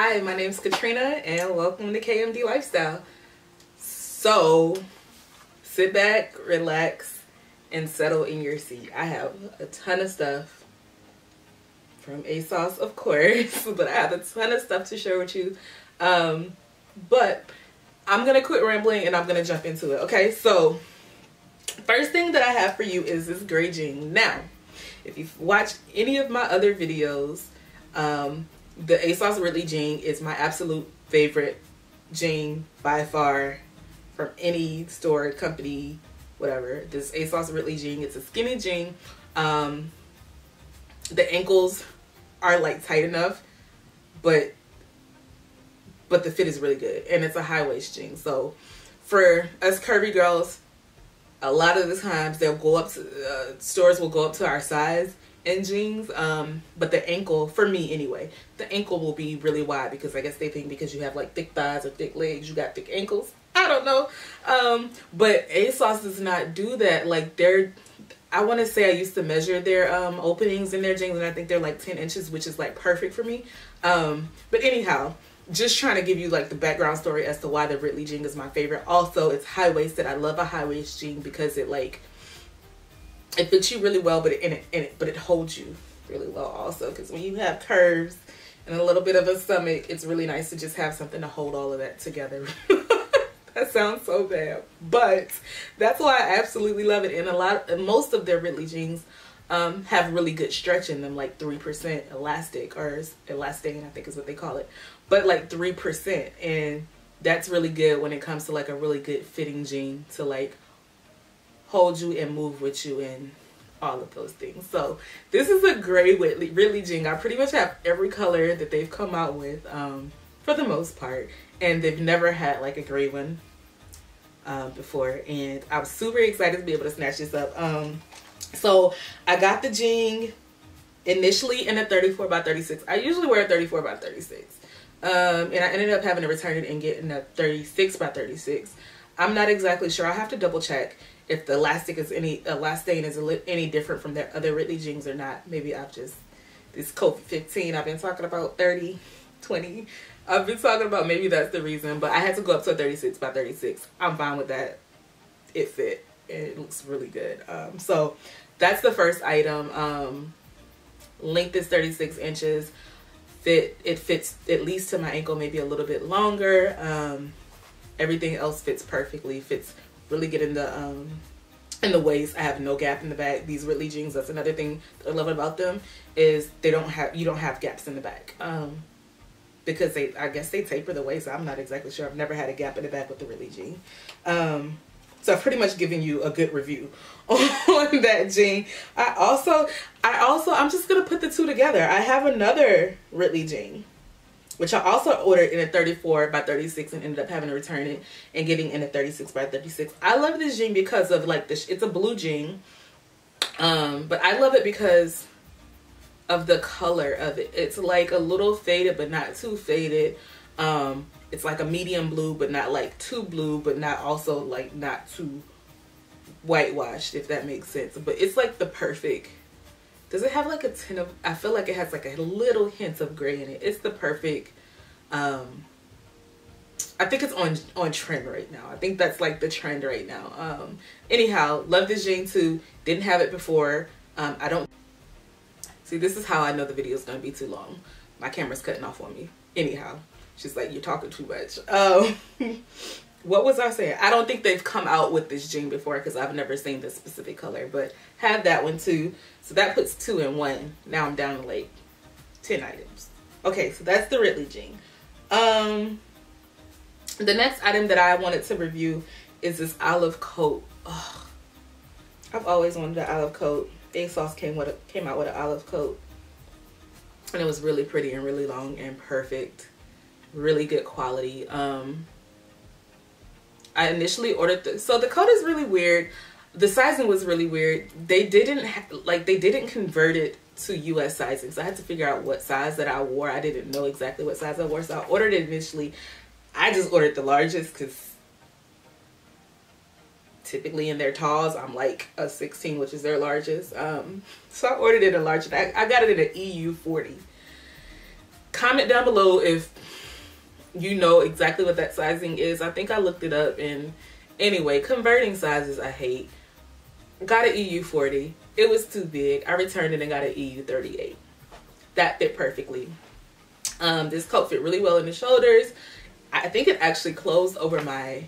Hi, my name's Katrina and welcome to KMD Lifestyle. So, sit back, relax, and settle in your seat. I have a ton of stuff from ASOS, of course, but I have a ton of stuff to share with you. But I'm going to quit rambling and I'm going to jump into it, okay? So, first thing that I have for you is this gray jean. Now, if you've watched any of my other videos, the ASOS Ridley jean is my absolute favorite jean by far from any store, company, whatever. This ASOS Ridley jean, it's a skinny jean. The ankles are like tight enough, but the fit is really good, and it's a high waist jean. So for us curvy girls, a lot of the times they'll go up to stores will go up to our size in jeans, but the ankle, for me anyway, the ankle will be really wide because I guess they think because you have like thick thighs or thick legs, you got thick ankles. I don't know. But ASOS does not do that. Like I want to say I used to measure their openings in their jeans, and I think they're like 10 inches, which is like perfect for me. But anyhow, just trying to give you like the background story as to why the Ridley jean is my favorite. Also, it's high-waisted. I love a high-waist jean because it fits you really well, but it holds you really well also, because when you have curves and a little bit of a stomach, it's really nice to just have something to hold all of that together. That sounds so bad, but that's why I absolutely love it. And most of their Ridley jeans have really good stretch in them, like 3% elastic, or elastane I think is what they call it, but like 3%, and that's really good when it comes to like a really good fitting jean to like hold you and move with you and all of those things. So this is a gray Ridley jean. I pretty much have every color that they've come out with for the most part, and they've never had like a gray one before, and I was super excited to be able to snatch this up. So I got the jean initially in a 34 by 36. I usually wear a 34 by 36, and I ended up having to return it and get in a 36 by 36. I'm not exactly sure. I have to double check if the elastic is elastane is any different from their other Ridley jeans or not. Maybe I've just, this COVID 15, I've been talking about 30, 20. I've been talking about, maybe that's the reason, but I had to go up to a 36 by 36. I'm fine with that. It fit. It looks really good. So that's the first item. Length is 36 inches. It fits at least to my ankle, maybe a little bit longer. Everything else fits perfectly. Fits really good in the waist. I have no gap in the back. These Ridley jeans, that's another thing that I love about them, is you don't have gaps in the back. Because I guess they taper the waist. I'm not exactly sure. I've never had a gap in the back with the Ridley jean. So I've pretty much given you a good review on that jean. I'm just gonna put the two together. I have another Ridley jean, which I also ordered in a 34 by 36 and ended up having to return it and getting in a 36 by 36. I love this jean because of like this. It's a blue jean, but I love it because of the color of it. It's like a little faded, but not too faded. It's like a medium blue, but not like too blue, but not also like not too whitewashed, if that makes sense. But it's like the perfect. Does it have like a tint of, I feel like it has like a little hint of gray in it. It's the perfect, I think it's on trend right now. I think that's like the trend right now. Anyhow, love this jean too. Didn't have it before. I don't, see, this is how I know the video is going to be too long. My camera's cutting off on me. Anyhow, she's like, you're talking too much. What was I saying? I don't think they've come out with this jean before because I've never seen this specific color, but have that one too. So that puts 2 in 1. Now I'm down to like 10 items. Okay, so that's the Ridley jean. The next item that I wanted to review is this olive coat. Ugh. I've always wanted an olive coat. ASOS came out with an olive coat, and it was really pretty and really long and perfect. Really good quality. I initially ordered so the coat is really weird. The sizing was really weird. They didn't convert it to US sizing, so I had to figure out what size that I wore. I didn't know exactly what size I wore, so I ordered it initially. I just ordered the largest because typically in their talls I'm like a 16, which is their largest. So I ordered it a large. I got it in an EU 40 comment down below if you know exactly what that sizing is. I think I looked it up, and anyway, converting sizes I hate. Got an EU 40. It was too big. I returned it and got an EU 38. That fit perfectly. This coat fit really well in the shoulders. I think it actually closed over my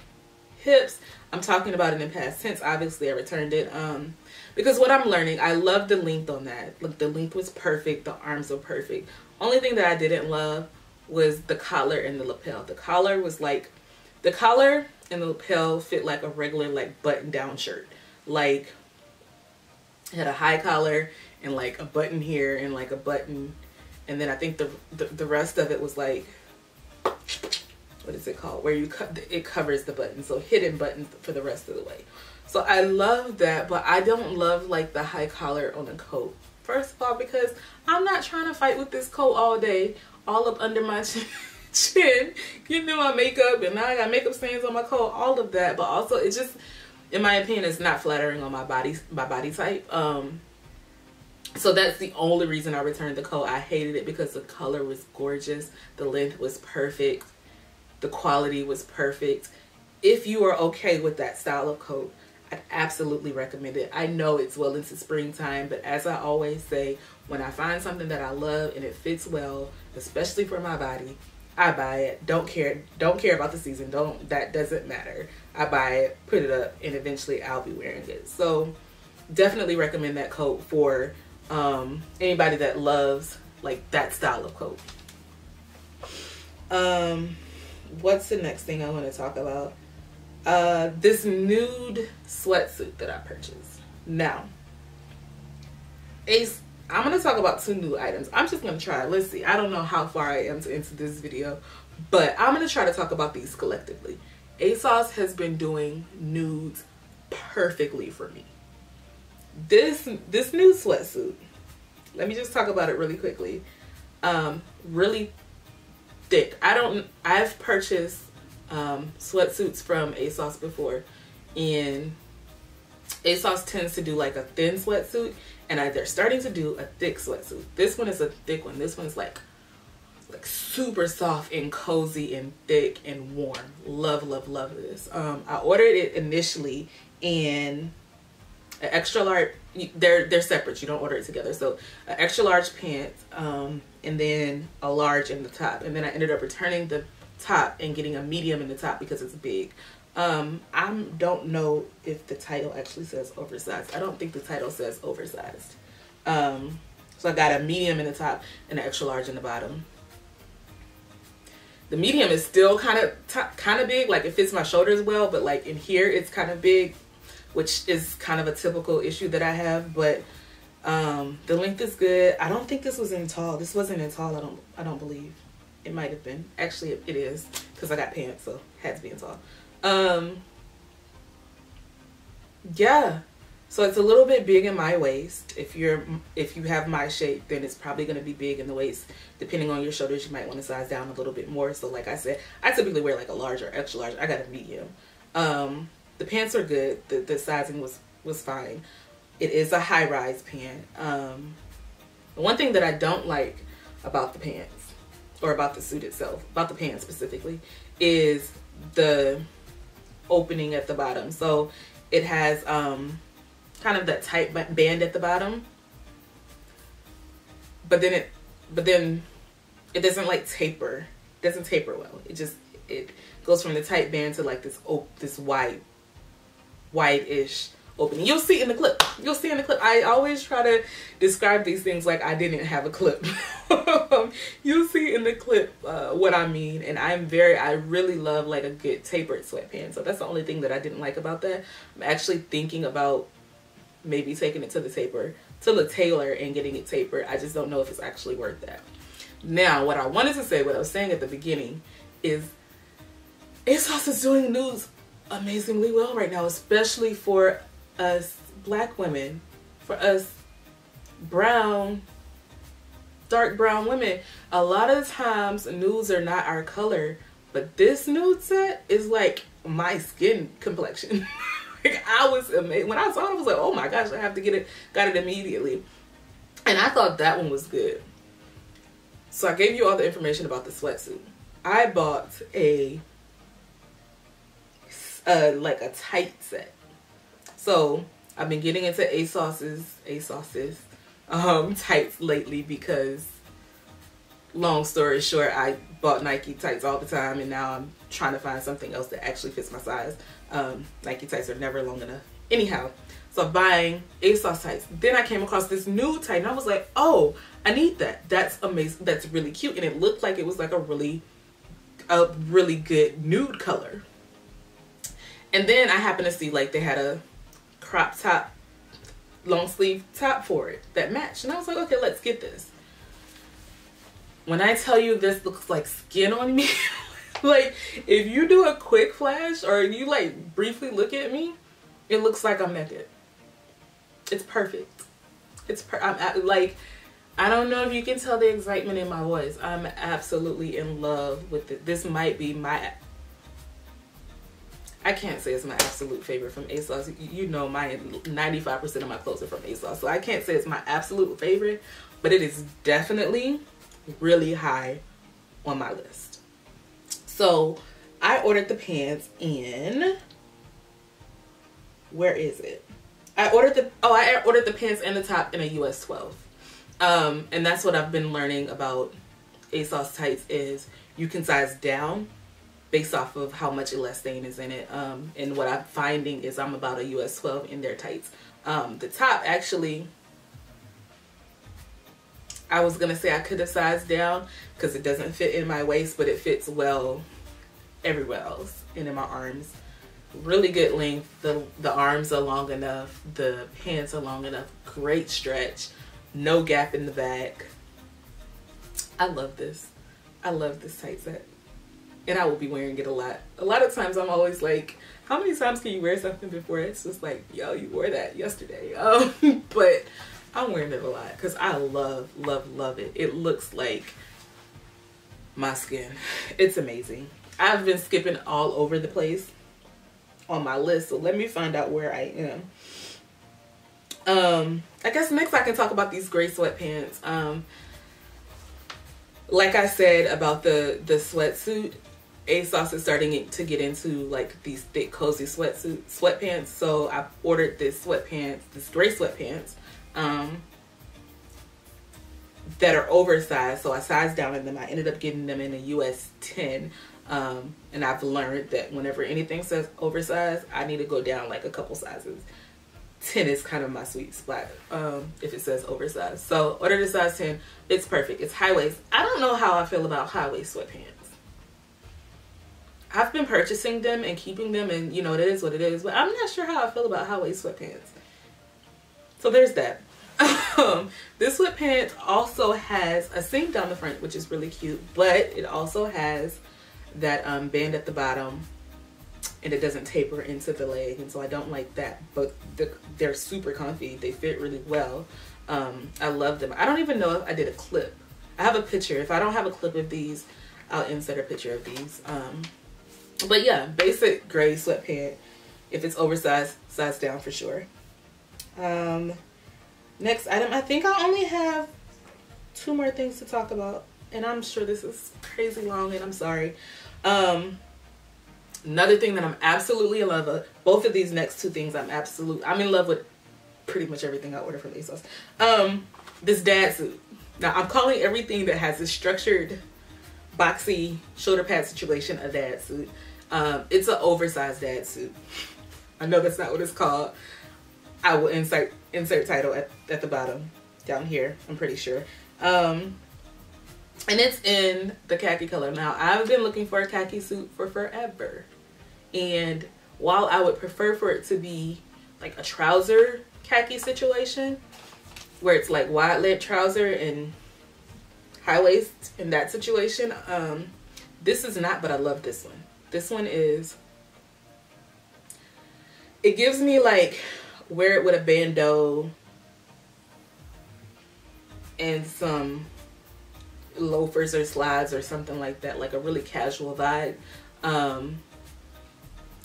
hips. I'm talking about it in past tense. Obviously, I returned it because what I'm learning, I love the length on that. Look, the length was perfect. The arms were perfect. Only thing that I didn't love was the collar and the lapel. The collar was like, the collar and the lapel fit like a regular like button down shirt. Like, it had a high collar and like a button here and like a button, and then I think the rest of it was like, what is it called, where you cut it covers the button, so hidden buttons for the rest of the way. So I love that, but I don't love like the high collar on a coat. First of all, because I'm not trying to fight with this coat all day, all up under my chin, getting in my makeup, and now I got makeup stains on my coat, all of that. But also, it just, in my opinion, it's not flattering on my body type. So that's the only reason I returned the coat. I hated it because the color was gorgeous, the length was perfect, the quality was perfect. If you are okay with that style of coat, I'd absolutely recommend it. I know it's well into springtime, but as I always say, when I find something that I love and it fits well, especially for my body, I buy it. Don't care about the season. That doesn't matter. I buy it, put it up, and eventually I'll be wearing it. So definitely recommend that coat for anybody that loves like that style of coat. What's the next thing I want to talk about? This nude sweatsuit that I purchased. Now, I'm going to talk about two new items. I'm just going to try. Let's see. I don't know how far I am into this video, but I'm going to try to talk about these collectively. ASOS has been doing nudes perfectly for me. This nude sweatsuit, let me just talk about it really quickly. Really thick. I've purchased sweatsuits from ASOS before, and ASOS tends to do like a thin sweatsuit, and they're starting to do a thick sweatsuit. This one is a thick one. This one's like super soft and cozy and thick and warm. Love this. I ordered it initially in an extra large. They're separate. You don't order it together. So an extra large pants, and then a large in the top, and then I ended up returning the top and getting a medium in the top because it's big. I don't know if the title actually says oversized. I don't think the title says oversized. So I got a medium in the top and an extra large in the bottom. The medium is still kind of big, like it fits my shoulders well, but like in here it's kind of big, which is kind of a typical issue that I have. But the length is good. I don't think this was in tall. This wasn't in tall. I don't believe. It might have been. Actually, it is, because I got pants, so it had to be in tall. Yeah, so it's a little bit big in my waist. If you have my shape, then it's probably going to be big in the waist. Depending on your shoulders, you might want to size down a little bit more. So like I said, I typically wear like a large or extra large. I got a medium. The pants are good. The sizing was fine. It is a high-rise pant. The one thing that I don't like about the pants, or about the suit itself, about the pants specifically, is the opening at the bottom. So it has kind of that tight band at the bottom, but then it doesn't like taper. It doesn't taper well. It goes from the tight band to like this wide-ish opening. You'll see in the clip. You'll see in the clip. I always try to describe these things like I didn't have a clip. You'll see in the clip what I mean. And I really love like a good tapered sweatpants. So that's the only thing that I didn't like about that. I'm actually thinking about maybe taking it to the tailor and getting it tapered. I just don't know if it's actually worth that. Now, what I wanted to say, what I was saying at the beginning, is ASOS is doing nudes amazingly well right now, especially for us black women, for us dark brown women. A lot of times nudes are not our color, but this nude set is like my skin complexion. Like, I was amazed when I saw it. I was like, oh my gosh, I have to get it. Got it immediately, and I thought that one was good. So I gave you all the information about the sweatsuit. I bought a like a tight set. So I've been getting into ASOS's tights lately because, long story short, I bought Nike tights all the time, and now I'm trying to find something else that actually fits my size. Nike tights are never long enough. Anyhow, so I'm buying ASOS tights. Then I came across this nude tight, and I was like, oh, I need that. That's amazing. That's really cute, and it looked like it was like a really good nude color. And then I happened to see like they had a crop top, long sleeve top for it that matched, and I was like, okay, let's get this. When I tell you this looks like skin on me, like if you do a quick flash or you like briefly look at me, it looks like I'm naked. It's perfect. I'm like, I don't know if you can tell the excitement in my voice. I'm absolutely in love with it. This might be my, I can't say it's my absolute favorite from ASOS. You know, my 95% of my clothes are from ASOS, so I can't say it's my absolute favorite, but it is definitely really high on my list. So I ordered the pants in, where is it? I ordered the pants and the top in a US 12. And that's what I've been learning about ASOS tights is you can size down based off of how much elastane is in it. And what I'm finding is I'm about a US 12 in their tights. The top, actually, I was gonna say I could have sized down because it doesn't fit in my waist, but it fits well everywhere else and in my arms. Really good length. The arms are long enough. The pants are long enough. Great stretch. No gap in the back. I love this. I love this tight set. And I will be wearing it a lot. A lot of times I'm always like, how many times can you wear something before it's just like, yo, you wore that yesterday. But I'm wearing it a lot because I love, love, love it. It looks like my skin. It's amazing. I've been skipping all over the place on my list, so let me find out where I am. I guess next I can talk about these gray sweatpants. Like I said about the sweatsuit, ASOS is starting to get into like these thick cozy sweatpants. So I ordered this gray sweatpants that are oversized. So I sized down in them. I ended up getting them in a US 10. And I've learned that whenever anything says oversized, I need to go down like a couple sizes. 10 is kind of my sweet spot if it says oversized. So ordered a size 10. It's perfect. It's high waist. I don't know how I feel about high waist sweatpants. I've been purchasing them and keeping them, and you know, it is what it is, but I'm not sure how I feel about high waist sweatpants. So there's that. This sweatpants also has a seam down the front, which is really cute, but it also has that band at the bottom, and it doesn't taper into the leg, and so I don't like that, but they're super comfy. They fit really well. I love them. I don't even know if I did a clip. I have a picture. If I don't have a clip of these, I'll insert a picture of these. But yeah, basic gray sweatpant. If it's oversized, size down for sure. Next item, I think I only have 2 more things to talk about, and I'm sure this is crazy long, and I'm sorry. Another thing that I'm absolutely in love with, both of these next 2 things I'm in love with pretty much everything I order from ASOS. This dad suit. Now I'm calling everything that has this structured, boxy shoulder pad situation a dad suit. It's an oversized dad suit. I know that's not what it's called. I will insert title at the bottom down here, I'm pretty sure. And it's in the khaki color. Now, I've been looking for a khaki suit for forever. And while I would prefer for it to be like a trouser khaki situation, where it's like wide leg trouser and high waist in that situation, this is not, but I love this one. This one is, it gives me like, wear it with a bandeau and some loafers or slides or something like that, like a really casual vibe.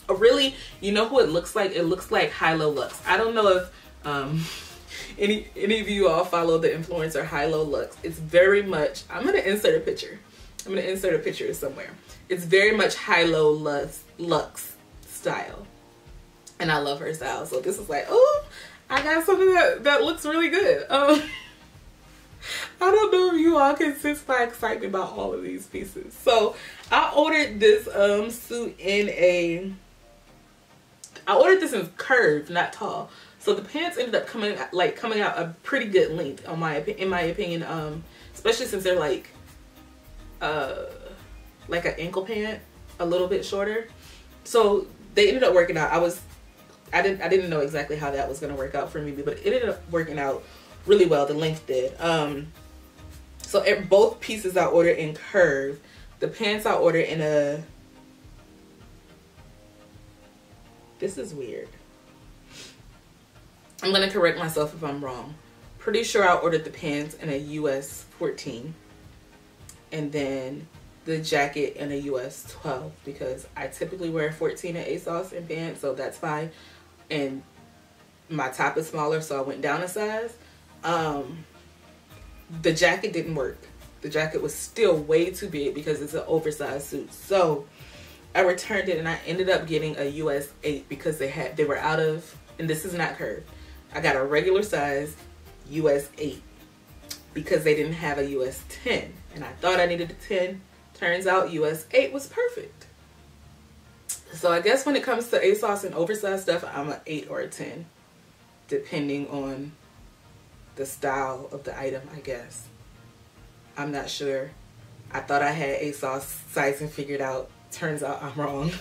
A really, you know who it looks like? It looks like High Low Luxe. I don't know any of you all follow the influencer High Low Lux, it's very much, I'm gonna insert a picture. I'm gonna insert a picture somewhere. It's very much High Low Lux style, and I love her style. So this is like, oh, I got something that looks really good. I don't know if you all can sense my excitement about all of these pieces. So I ordered this suit in I ordered this in curved, not tall. So the pants ended up coming out a pretty good length in my opinion, especially since they're like an ankle pant, a little bit shorter. So they ended up working out. I didn't know exactly how that was gonna work out for me, but it ended up working out really well. The length did. So both pieces I ordered in curve. The pants I ordered in a, this is weird. I'm gonna correct myself if I'm wrong. Pretty sure I ordered the pants in a US 14 and then the jacket in a US 12 because I typically wear 14 at ASOS in pants, so that's fine. And my top is smaller, so I went down a size. The jacket didn't work. The jacket was still way too big because it's an oversized suit. So I returned it and I ended up getting a US 8 because they were out of, and this is not curved. I got a regular size US 8 because they didn't have a US 10. And I thought I needed a 10. Turns out US 8 was perfect. So I guess when it comes to ASOS and oversized stuff, I'm an 8 or a 10. Depending on the style of the item, I guess. I'm not sure. I thought I had ASOS sizing figured out. Turns out I'm wrong.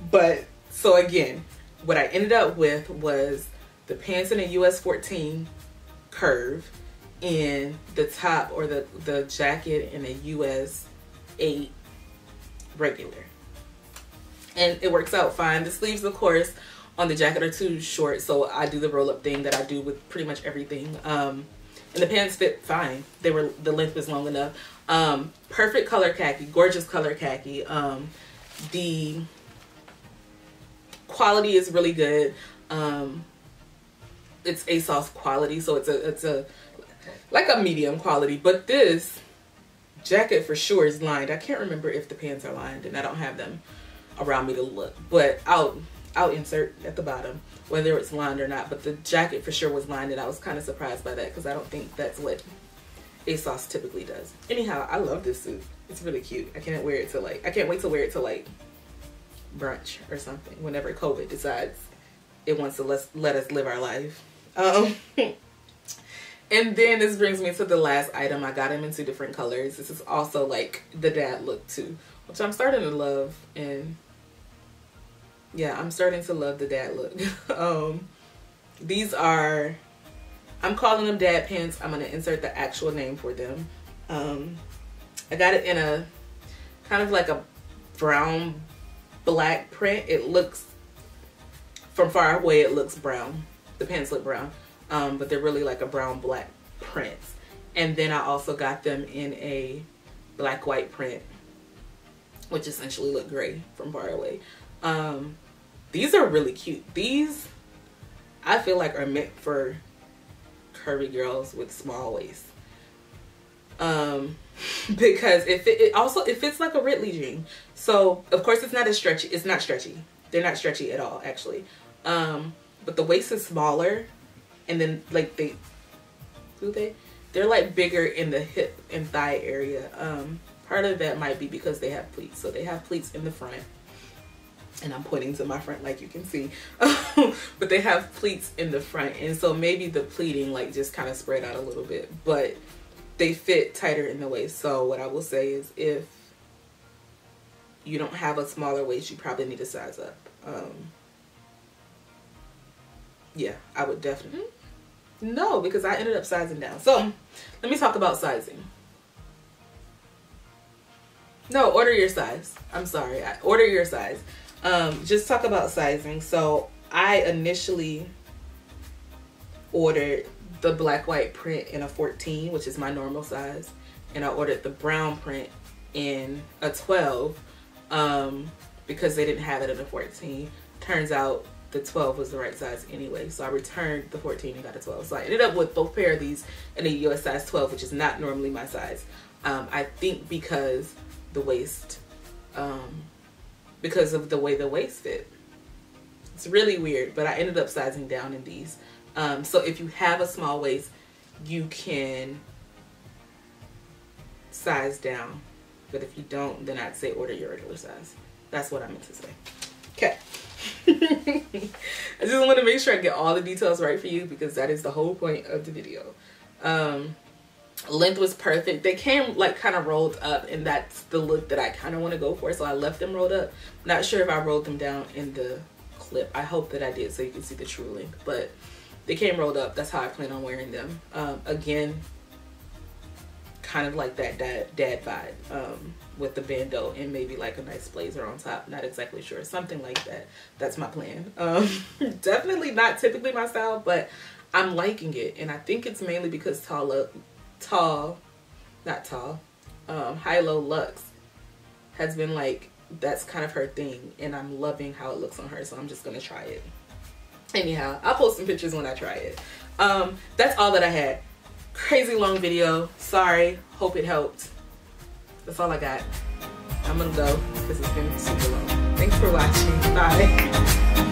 But so again, what I ended up with was the pants in a US 14 curve and the top or the jacket in a US 8 regular. And it works out fine. The sleeves, of course, on the jacket are too short, so I do the roll-up thing that I do with pretty much everything. And the pants fit fine. The length was long enough. Perfect color khaki, gorgeous color khaki. The quality is really good. It's ASOS quality, so it's a like a medium quality. But this jacket for sure is lined. I can't remember if the pants are lined, and I don't have them around me to look. But I'll insert at the bottom whether it's lined or not. But the jacket for sure was lined, and I was kind of surprised by that because I don't think that's what ASOS typically does. Anyhow, I love this suit. It's really cute. I can't wait to wear it to like brunch or something whenever COVID decides it wants to let us live our life. And then this brings me to the last item. I got him in 2 different colors. This is also like the dad look too, which I'm starting to love. And yeah, I'm starting to love the dad look. These are, I'm calling them dad pants. I'm going to insert the actual name for them. I got it in a kind of like a brown black print. It looks, from far away, it looks brown. The pants look brown. But they're really like a brown black print. And then I also got them in a black white print, which essentially look gray from far away. These are really cute. These I feel like are meant for curvy girls with small waists. Because it fits like a Ridley jean. So of course it's not as stretchy. It's not stretchy. They're not stretchy at all, actually. But the waist is smaller. And then like they're like bigger in the hip and thigh area. Part of that might be because they have pleats. So they have pleats in the front. And I'm pointing to my front like you can see. But they have pleats in the front. And so maybe the pleating like just kind of spread out a little bit. But they fit tighter in the waist. So what I will say is if you don't have a smaller waist, you probably need to size up. Yeah, I would definitely. No, because I ended up sizing down. So let me talk about sizing. No, order your size. I'm sorry. Order your size. Just talk about sizing. So I initially ordered the black white print in a 14, which is my normal size. And I ordered the brown print in a 12 because they didn't have it in a 14. Turns out the 12 was the right size anyway. So I returned the 14 and got a 12. So I ended up with both pair of these in a US size 12, which is not normally my size. I think because the waist, because of the way the waist fit. It's really weird, but I ended up sizing down in these. So if you have a small waist, you can size down. But if you don't, then I'd say order your regular size. That's what I meant to say. Okay. I just want to make sure I get all the details right for you, because that is the whole point of the video. Length was perfect. They came like kind of rolled up, and that's the look that I kind of want to go for, so I left them rolled up. Not sure if I rolled them down in the clip. I hope that I did, so you can see the true length, but they came rolled up. That's how I plan on wearing them. Again, kind of like that dad vibe, with the bandeau and maybe like a nice blazer on top. Not exactly sure, something like that. That's my plan. Definitely not typically my style, but I'm liking it, and I think it's mainly because High-Low Luxe has been like, that's kind of her thing, and I'm loving how it looks on her, so I'm just gonna try it. Anyhow, I'll post some pictures when I try it. That's all that I had. Crazy long video, sorry, hope it helped. That's all I got. I'm gonna go because it's been super long. Thanks for watching, bye.